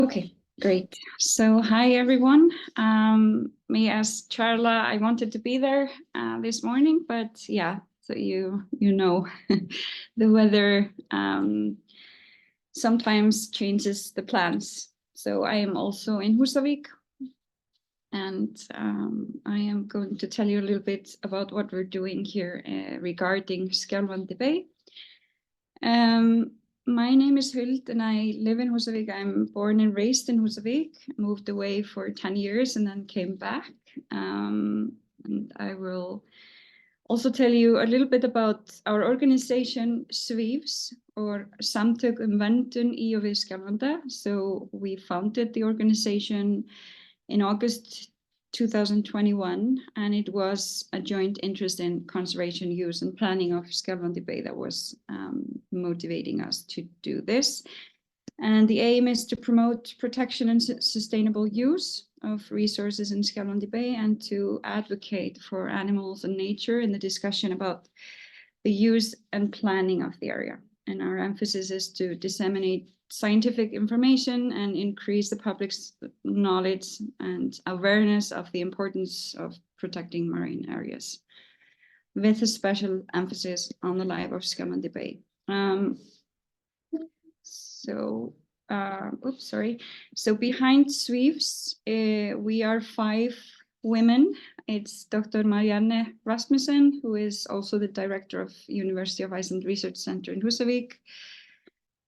Okay, great. So hi everyone. Me as Charla, I wanted to be there this morning, but yeah, so you know the weather sometimes changes the plans. So I am also in Húsavík, and I am going to tell you a little bit about what we're doing here regarding Skjálfandi Bay. My name is Huld and I live in Húsavík. I'm born and raised in Húsavík, moved away for 10 years and then came back. And I will also tell you a little bit about our organization Svífs, or Samtök Verndun í og við Skjálfanda. So we founded the organization in August 2021, and it was a joint interest in conservation, use, and planning of Skjálfandi Bay that was motivating us to do this. And the aim is to promote protection and sustainable use of resources in Skjálfandi Bay and to advocate for animals and nature in the discussion about the use and planning of the area. And our emphasis is to disseminate scientific information and increase the public's knowledge and awareness of the importance of protecting marine areas, with a special emphasis on the life of Skjálfandi Bay. So behind Svífs, we are 5 women. It's Dr. Marianne Rasmussen, who is also the director of University of Iceland Research Center in Húsavík,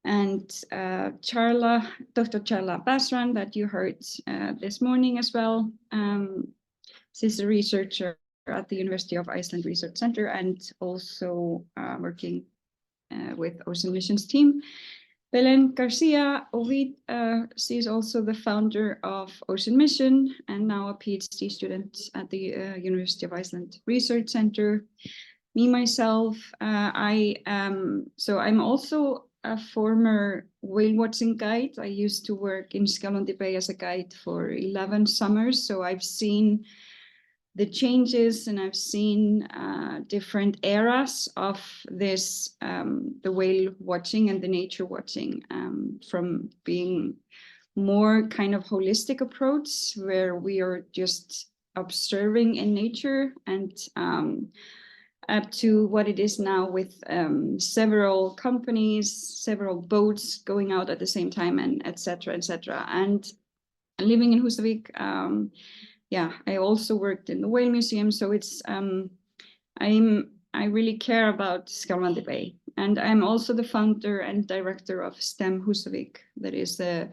and Dr. Charla Basran, that you heard this morning as well. She's a researcher at the University of Iceland Research Center and also working with Ocean Missions team. Belén Garcia Ovid, she is also the founder of Ocean Mission and now a PhD student at the University of Iceland Research Center. Me, myself, I'm also a former whale watching guide. I used to work in Skjálfandi Bay as a guide for 11 summers. So I've seen the changes and I've seen different eras of this, the whale watching and the nature watching, from being more kind of holistic approach where we are just observing in nature and up to what it is now with several companies, several boats going out at the same time, and etc. etc. And living in Húsavík, I also worked in the Whale Museum, so it's I really care about Skjálfandi Bay, and I'm also the founder and director of STEM Húsavík, that is a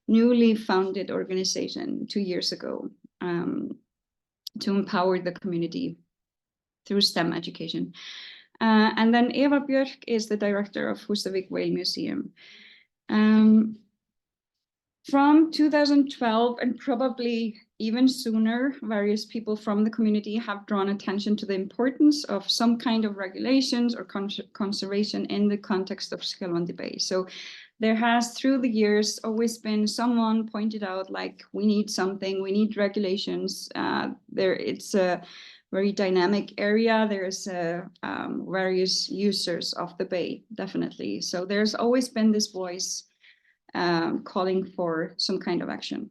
newly founded organization 2 years ago to empower the community through STEM education. And then Eva Björk is the director of Húsavík Whale Museum. From 2012 and probably even sooner, various people from the community have drawn attention to the importance of some kind of regulations or conservation in the context of Skjálfandi Bay. So there has, through the years, always been someone pointed out, like, we need something, we need regulations. It's a very dynamic area. There's various users of the bay, definitely. So there's always been this voice calling for some kind of action.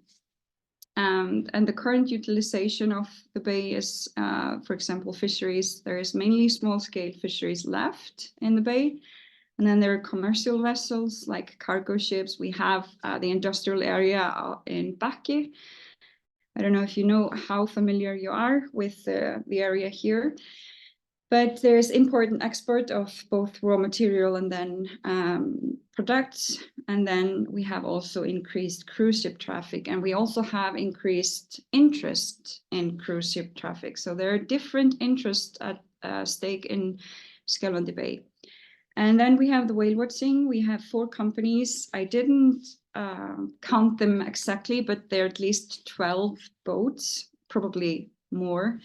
And the current utilization of the bay is, for example, fisheries. There is mainly small-scale fisheries left in the bay. And then there are commercial vessels like cargo ships. We have the industrial area in Bakki. I don't know if you know how familiar you are with the area here, but there's import and export of both raw material and then products. And then we have also increased cruise ship traffic, and we also have increased interest in cruise ship traffic. So there are different interests at stake in Skjálfandi Bay. And then we have the whale watching. We have 4 companies. I didn't count them exactly, but there are at least 12 boats, probably more.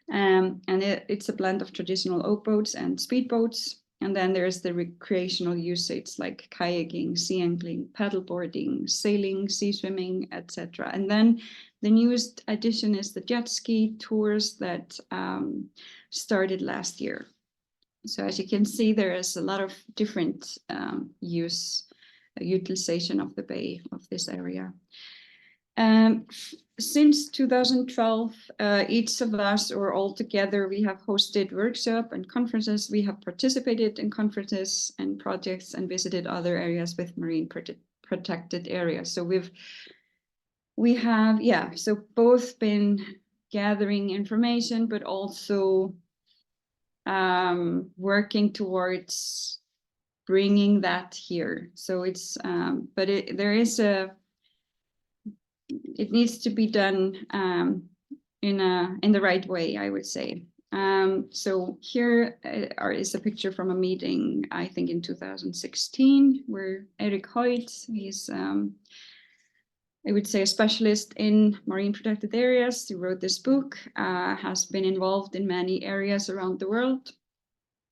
And it's a blend of traditional oak boats and speedboats. And then there's the recreational usage like kayaking, sea angling, paddleboarding, sailing, sea swimming, etc. And then the newest addition is the jet ski tours that started last year. So as you can see, there is a lot of different use utilization of the bay of this area. Since 2012, each of us or all together, we have hosted workshops and conferences. We have participated in conferences and projects and visited other areas with marine protected areas. So we have, yeah, so both been gathering information, but also working towards bringing that here. So it's, but it needs to be done in the right way, I would say. So here is a picture from a meeting, I think in 2016, where Erik Huld, he's I would say a specialist in marine protected areas. He wrote this book, has been involved in many areas around the world.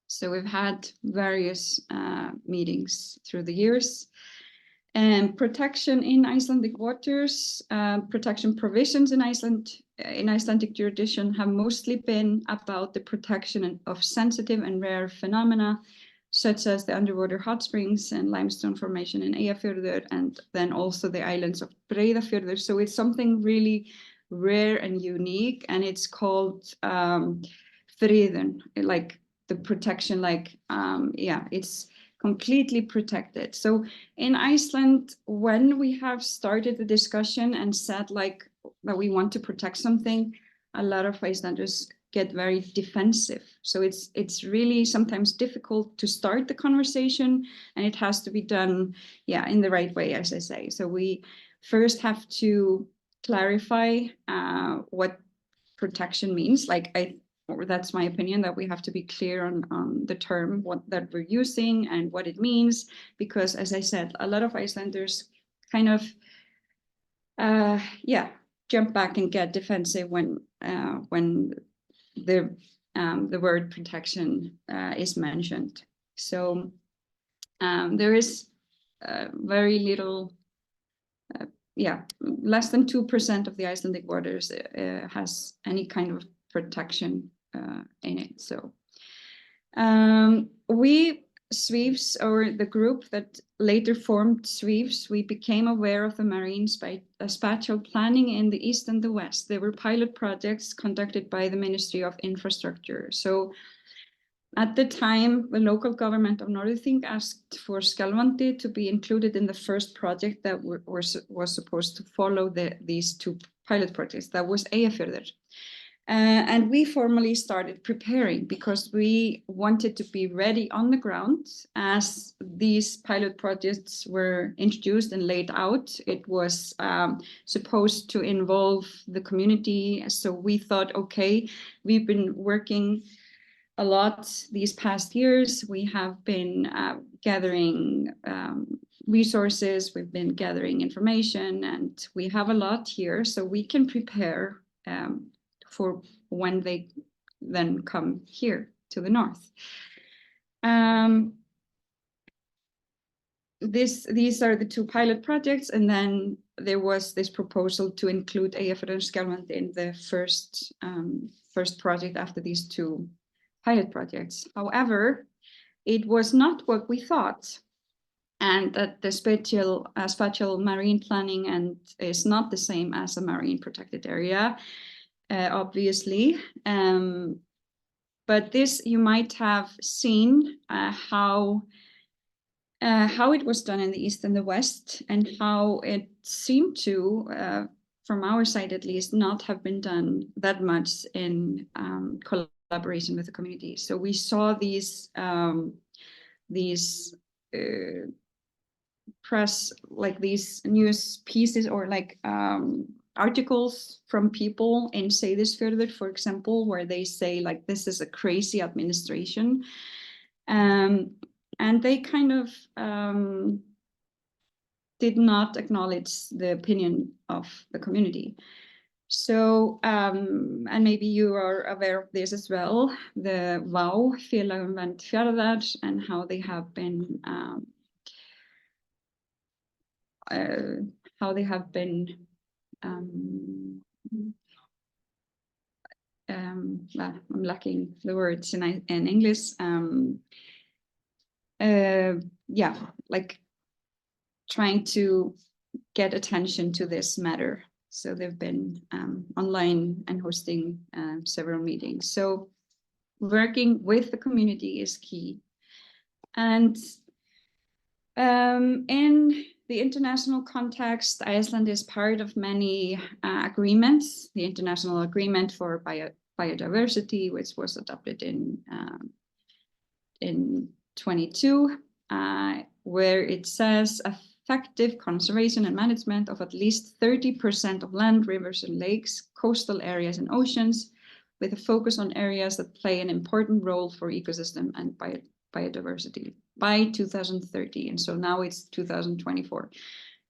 So we've had various meetings through the years. And protection in Icelandic waters, protection provisions in Iceland, in Icelandic jurisdiction have mostly been about the protection of sensitive and rare phenomena, such as the underwater hot springs and limestone formation in Eyjafjörður, and then also the islands of Breiðafjörður. So it's something really rare and unique, and it's called friðun, like the protection, like, yeah, it's completely protected. So in Iceland, when we have started the discussion and said like that we want to protect something, a lot of Icelanders get very defensive. So it's really sometimes difficult to start the conversation, and it has to be done, yeah, in the right way, as I say. So we first have to clarify what protection means. Like that's my opinion, that we have to be clear on the term that we're using and what it means, because as I said, a lot of Icelanders kind of yeah, jump back and get defensive when the word protection is mentioned. So there is very little, yeah, less than 2% of the Icelandic waters has any kind of protection in it. So we Sweeps, or the group that later formed Sweeps, we became aware of the marine spatial planning in the East and the West. There were pilot projects conducted by the Ministry of Infrastructure. So at the time, the local government of Norðurþing asked for Skjálfandi to be included in the first project that was supposed to follow these two pilot projects. That was Eyjafjörður. And we formally started preparing because we wanted to be ready on the ground as these pilot projects were introduced and laid out. It was supposed to involve the community. So we thought, okay, we've been working a lot these past years. We have been gathering resources, we've been gathering information, and we have a lot here, so we can prepare for when they then come here to the north. These are the two pilot projects, and then there was this proposal to include Eyjafjörður and Skjálfandi in the first project after these two pilot projects. However, it was not what we thought, and that the spatial marine planning and is not the same as a marine protected area. Obviously, but this, you might have seen how it was done in the East and the West, and how it seemed to, from our side at least, not have been done that much in collaboration with the community. So we saw these press, like these news pieces, or like articles from people in Seyðisfjörður, for example, where they say like, this is a crazy administration, and they kind of did not acknowledge the opinion of the community. So, and maybe you are aware of this as well, the VÁ, Félag um vernd fjarðar, and how they have been I'm lacking the words in English. Yeah, like trying to get attention to this matter. So they've been online and hosting several meetings. So working with the community is key. And in the international context, Iceland is part of many agreements. The International Agreement for Biodiversity, which was adopted in 22, where it says effective conservation and management of at least 30% of land, rivers and lakes, coastal areas and oceans, with a focus on areas that play an important role for ecosystem and biodiversity by 2030. And so now it's 2024.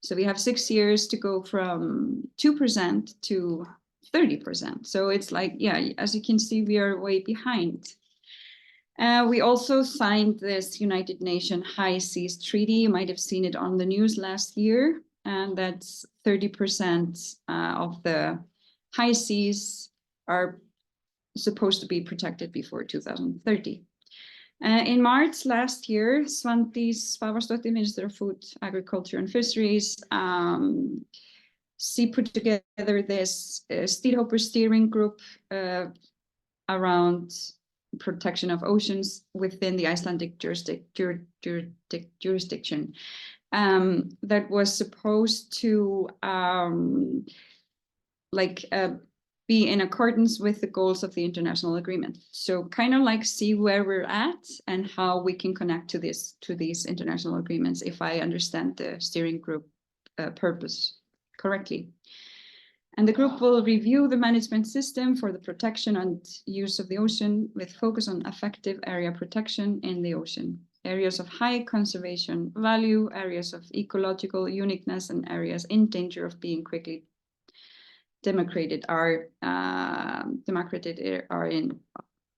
So we have 6 years to go from 2% to 30%. So it's like, yeah, as you can see, we are way behind. We also signed this United Nations High Seas Treaty. You might have seen it on the news last year, and that's 30% of the high seas are supposed to be protected before 2030. In March last year, Svandís Svavarsdóttir, Minister of Food, Agriculture and Fisheries, she put together this Stýrihópur steering group around protection of oceans within the Icelandic jurisdiction that was supposed to be in accordance with the goals of the international agreement. So kind of like see where we're at and how we can connect to these international agreements, if I understand the steering group purpose correctly. And the group will review the management system for the protection and use of the ocean with focus on effective area protection in the ocean, areas of high conservation value, areas of ecological uniqueness, and areas in danger of being quickly demarcated are on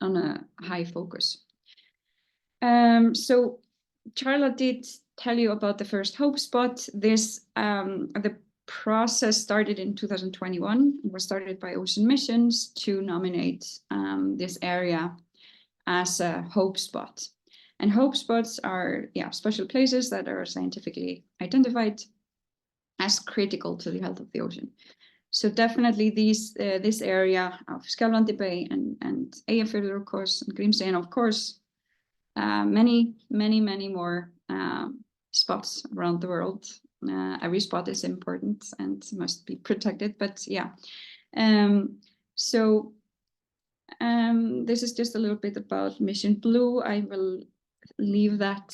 a high focus. So Charla did tell you about the first Hope Spot. This the process started in 2021. It was started by Ocean Missions to nominate this area as a Hope Spot. And Hope Spots are special places that are scientifically identified as critical to the health of the ocean. So definitely this area of Skjálfandi Bay and Eyjafjörður, of course, and Grímsey, and of course, many more spots around the world. Every spot is important and must be protected, but yeah. This is just a little bit about Mission Blue. I will leave that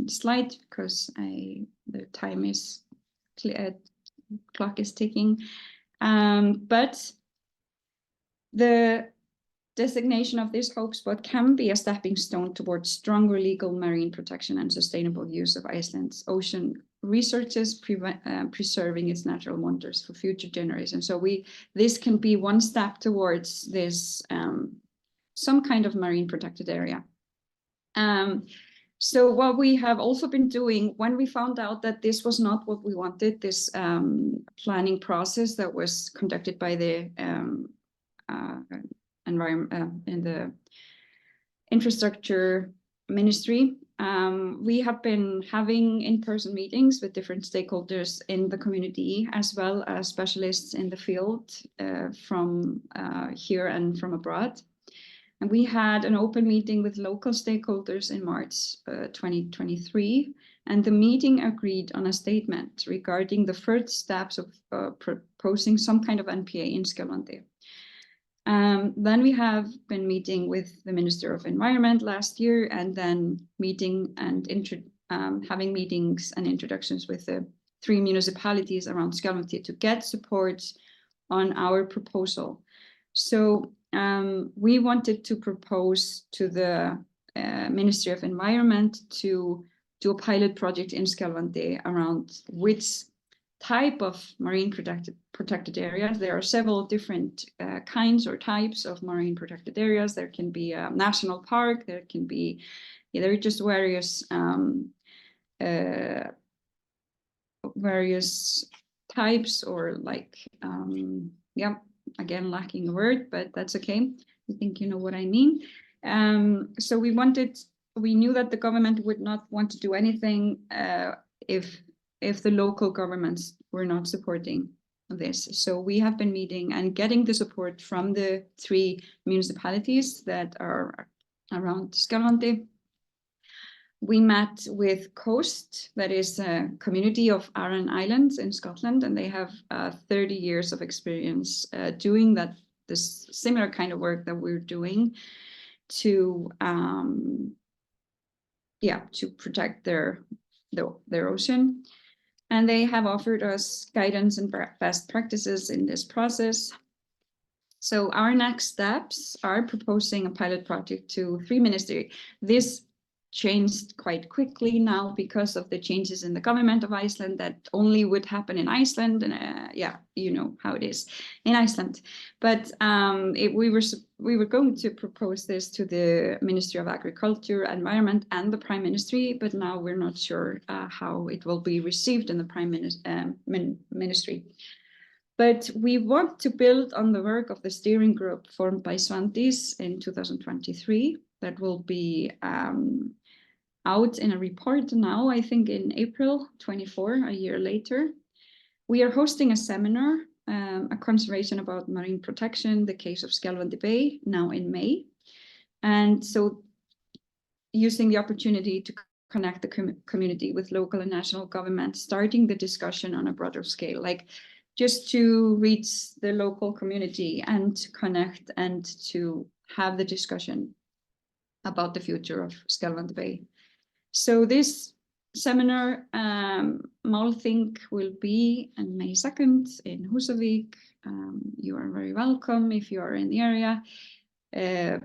slide because the time is clock is ticking. But the designation of this Hope Spot can be a stepping stone towards stronger legal marine protection and sustainable use of Iceland's ocean resources, preserving its natural wonders for future generations. So this can be one step towards this some kind of marine protected area. So what we have also been doing when we found out that this was not what we wanted, this planning process that was conducted by the in the infrastructure ministry, we have been having in-person meetings with different stakeholders in the community, as well as specialists in the field from here and from abroad. And we had an open meeting with local stakeholders in March 2023, and the meeting agreed on a statement regarding the first steps of proposing some kind of NPA in Skjálfandi. Then we have been meeting with the Minister of Environment last year, and then meeting and having meetings and introductions with the 3 municipalities around Skjálfandi to get support on our proposal. So we wanted to propose to the Ministry of Environment to do a pilot project in Skjálfandi around which type of marine protected areas. There are several different kinds or types of marine protected areas. There can be a national park. There can be, there are just various types, or like, again, lacking a word, but that's okay. I think you know what I mean. So we knew that the government would not want to do anything if if the local governments were not supporting this. So we have been meeting and getting the support from the 3 municipalities that are around Skjálfandi. We met with Coast, that is a community of Aran Islands in Scotland, and they have 30 years of experience doing this similar kind of work that we're doing to protect their ocean. And they have offered us guidance and best practices in this process. So our next steps are proposing a pilot project to 3 ministries. This changed quite quickly now because of the changes in the government of Iceland, that only would happen in Iceland, and you know how it is in Iceland. But we were going to propose this to the Ministry of Agriculture, Environment, and the Prime Ministry, but now we're not sure how it will be received in the Prime Ministry. But we want to build on the work of the steering group formed by Svandís in 2023 that will be out in a report now, I think in April 24, a year later. We are hosting a seminar, a conservation about marine protection, the case of Skjálfandi Bay, now in May. And so using the opportunity to connect the community with local and national government, starting the discussion on a broader scale, like just to reach the local community and to connect and to have the discussion about the future of Skjálfandi Bay. So this seminar, Málþing, will be on May 2nd in Húsavík. You are very welcome if you are in the area. A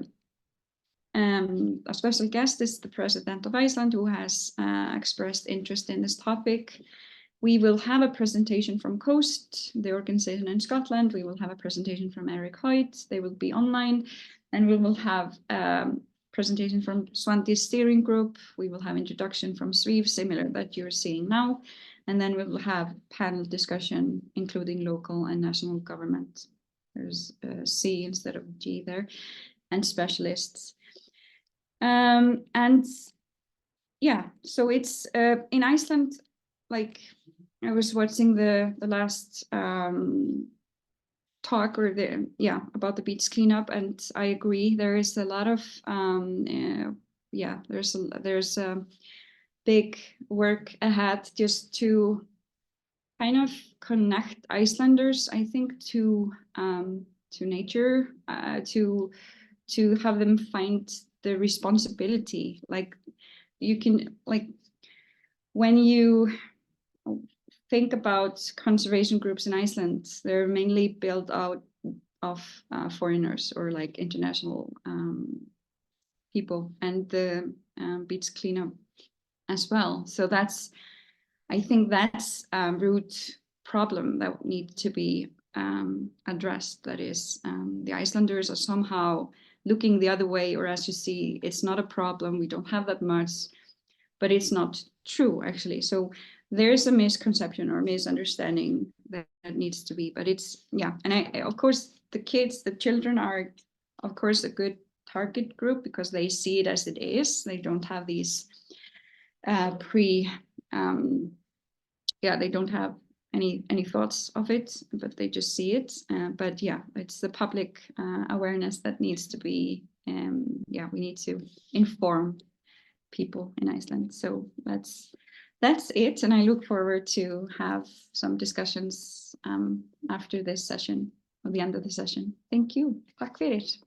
special guest is the President of Iceland, who has expressed interest in this topic. We will have a presentation from Coast, the organization in Scotland. We will have a presentation from Eric Hoyt. They will be online. And we will have presentation from Svandís steering group. We will have introduction from Svíf, similar that you're seeing now. And then we will have panel discussion, including local and national government. There's a C instead of G there, and specialists. And yeah, so it's in Iceland, like I was watching the last talk about the beach cleanup, and I agree, there is a lot of there's a big work ahead just to kind of connect Icelanders, I think, to nature, to have them find the responsibility. Like you can, like when you think about conservation groups in Iceland, they're mainly built out of foreigners or like international people, and the beach cleanup as well. So I think that's a root problem that needs to be addressed. That is, the Icelanders are somehow looking the other way, or as you see, it's not a problem, we don't have that much, but it's not true actually. So there's a misconception or misunderstanding that needs to be, but it's, and of course the children are of course a good target group because they see it as it is. They don't have these they don't have any thoughts of it, but they just see it. But yeah, it's the public awareness that needs to be, we need to inform people in Iceland. So that's it, and I look forward to have some discussions after this session, or the end of the session. Thank you. Takk fyrir.